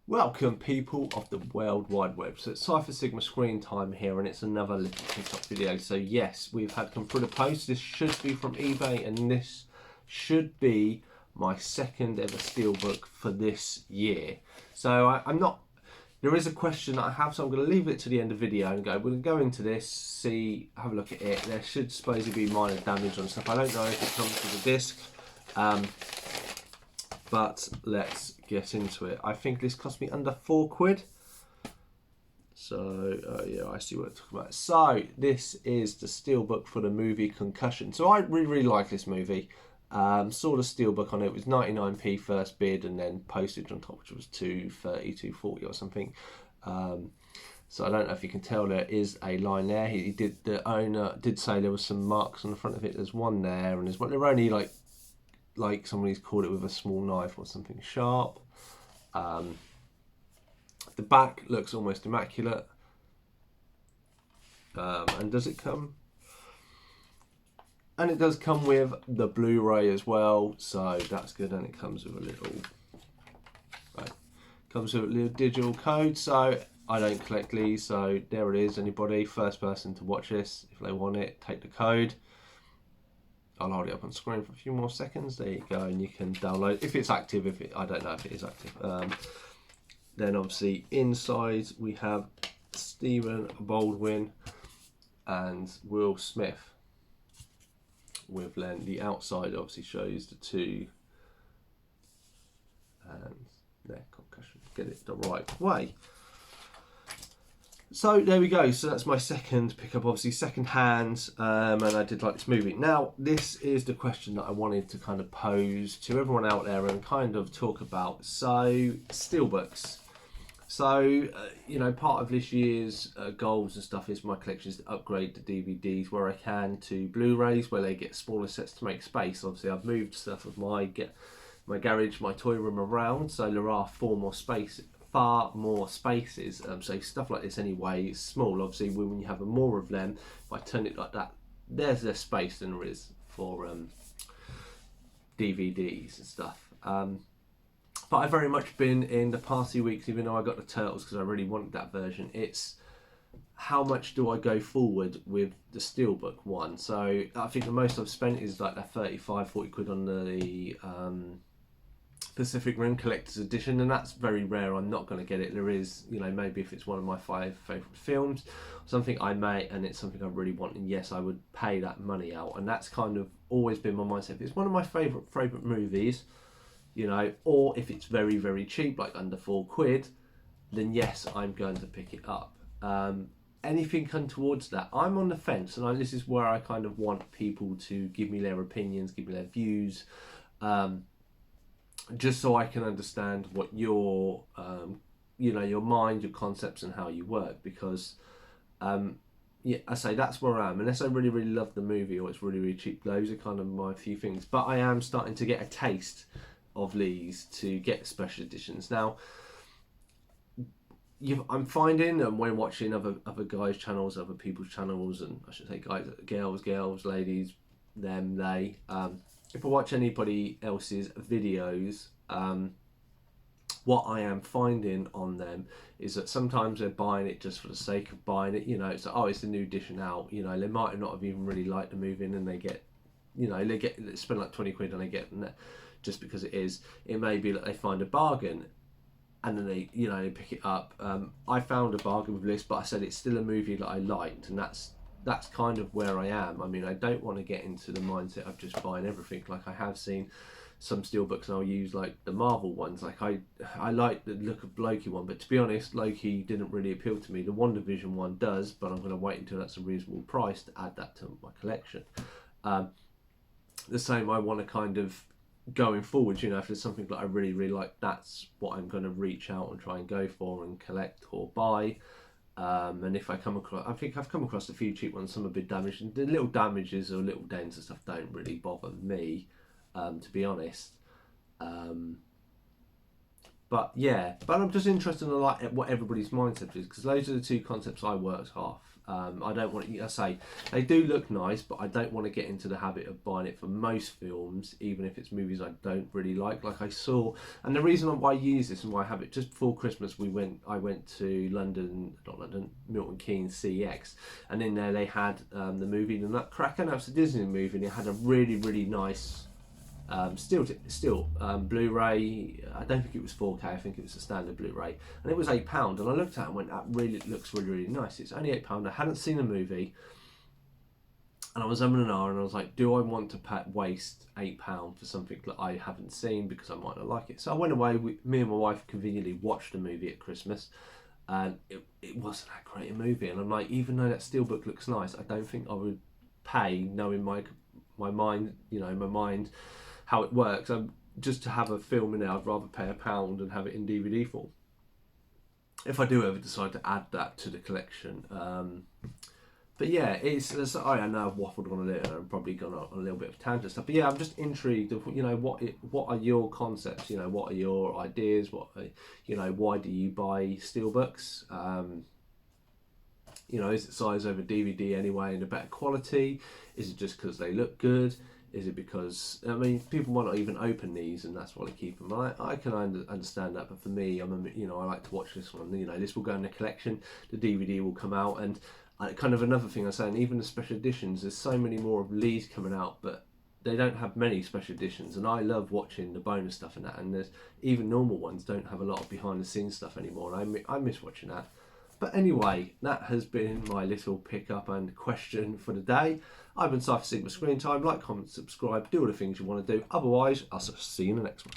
Welcome people of the World Wide Web. So it's Cypher Sigma Screen Time here, and it's another little TikTok video. So yes, we've had come through the post. This should be from eBay, and this should be my second ever steelbook for this year. So I'm not, there is a question I have, so I'm going to leave it to the end of the video and go, we're going to go into this, see, have a look at it. There should supposedly be minor damage on stuff. I don't know if it comes with a disc. But let's get into it. I think this cost me under £4. So yeah, I see what I'm talking about. So this is the steelbook for the movie Concussion. So I really like this movie. Saw the steelbook on it. It was 99p first bid, and then postage on top, which was £2.30, £2.40 or something. So I don't know if you can tell, there is a line there. The owner did say there was some marks on the front of it. There's one there, and there's one. They're only like somebody's caught it with a small knife or something sharp. The back looks almost immaculate. And does it come? And it does come with the Blu-ray as well, so that's good. And it comes with a little, comes with a little digital code. So I don't collect these, so there it is. Anybody, first person to watch this, if they want it, take the code. I'll hold it up on screen for a few more seconds. There you go, and you can download if it's active. I don't know if it is active. Then obviously inside we have Stephen Baldwin and Will Smith with Len. The outside obviously shows the two, and there, Concussion. Get it the right way. So there we go. So that's my second pickup, obviously second hand, and I did like this movie. Now this is the question that I wanted to kind of pose to everyone out there and kind of talk about. So steelbooks. So you know, part of this year's goals and stuff is my collection is to upgrade the DVDs where I can to Blu-rays, where they get smaller sets to make space. Obviously I've moved stuff of my garage, my toy room around, so there are far more spaces, so stuff like this anyway is small. Obviously when you have more of them, if I turn it like that, there's less space than there is for DVDs and stuff. But I've very much been in the past few weeks, even though I got the Turtles because I really wanted that version, it's how much do I go forward with the steelbook one. So I think the most I've spent is like that 35-40 quid on the Pacific Rim Collector's Edition, and that's very rare. I'm not going to get it. There is, you know, maybe if it's one of my 5 favourite films, something I may, and it's something I really want, and yes, I would pay that money out. And that's kind of always been my mindset. If it's one of my favourite movies, you know, or if it's very cheap, like under £4, then yes, I'm going to pick it up. Anything come towards that, I'm on the fence, and this is where I kind of want people to give me their opinions, give me their views, just so I can understand what your, you know, your mind, your concepts, and how you work. Because, yeah, I say that's where I am. Unless I really love the movie or it's really cheap, those are kind of my few things. But I am starting to get a taste of these to get special editions now. I'm finding, and when watching other guys' channels, other people's channels, and I should say guys, girls, ladies, them, they. If I watch anybody else's videos, what I am finding on them is that sometimes they're buying it just for the sake of buying it. You know, it's like, oh, it's the new edition out. You know, they might not have even really liked the movie, and then they get, you know, they spend like 20 quid and they get just because it is. It may be that they find a bargain, and then they, you know, they pick it up. I found a bargain with this, but I said it's still a movie that I liked, and that's kind of where I am. I mean, I don't want to get into the mindset of just buying everything. Like I have seen some steelbooks, and I'll use like the Marvel ones. Like I like the look of Loki one, but to be honest, Loki didn't really appeal to me. The WandaVision one does, but I'm going to wait until that's a reasonable price to add that to my collection. The same, I want to kind of going forward, you know, if there's something that I really like, that's what I'm going to reach out and try and go for and collect or buy. And if I come across, I think I've come across a few cheap ones, some a bit damaged, and the little damages or little dents and stuff don't really bother me, to be honest. But yeah, but I'm just interested in like what everybody's mindset is, because those are the two concepts I worked off. I don't want to, I say, they do look nice, but I don't want to get into the habit of buying it for most films, even if it's movies I don't really like I saw. And the reason why I use this and why I have it, just before Christmas I went to Milton Keynes CX, and in there they had the movie The Nutcracker. Now it's a Disney movie, and it had a really nice still Blu-ray. I don't think it was 4K, I think it was a standard Blu-ray, and it was £8. And I looked at it and went, that really looks really nice. It's only £8. I hadn't seen the movie, and I was umming and ahhing, and I was like, do I want to waste £8 for something that I haven't seen because I might not like it? So I went away. Me and my wife conveniently watched the movie at Christmas, and it wasn't that great a movie. And I'm like, even though that steelbook looks nice, I don't think I would pay, knowing my mind, my mind, how it works. Just to have a film in there, I'd rather pay £1 and have it in DVD form, if I do ever decide to add that to the collection. But yeah, I know I've waffled on a little, and I've probably gone on a little bit of tangent stuff. But yeah, I'm just intrigued of what are your concepts? What are your ideas? Why do you buy steelbooks? Is it size over DVD anyway and a better quality? Is it just because they look good? Is it because, people might not even open these and that's why they keep them? I can understand that, but for me, I like to watch this one. This will go in the collection, the DVD will come out, and kind of another thing I was saying, even the special editions, there's so many more of Lee's coming out, but they don't have many special editions, and I love watching the bonus stuff and that, and there's even normal ones don't have a lot of behind the scenes stuff anymore, and I miss watching that. But anyway, that has been my little pick-up and question for the day. I've been Cypher Sigma Screen Time. Like, comment, subscribe, do all the things you want to do. Otherwise, I'll see you in the next one.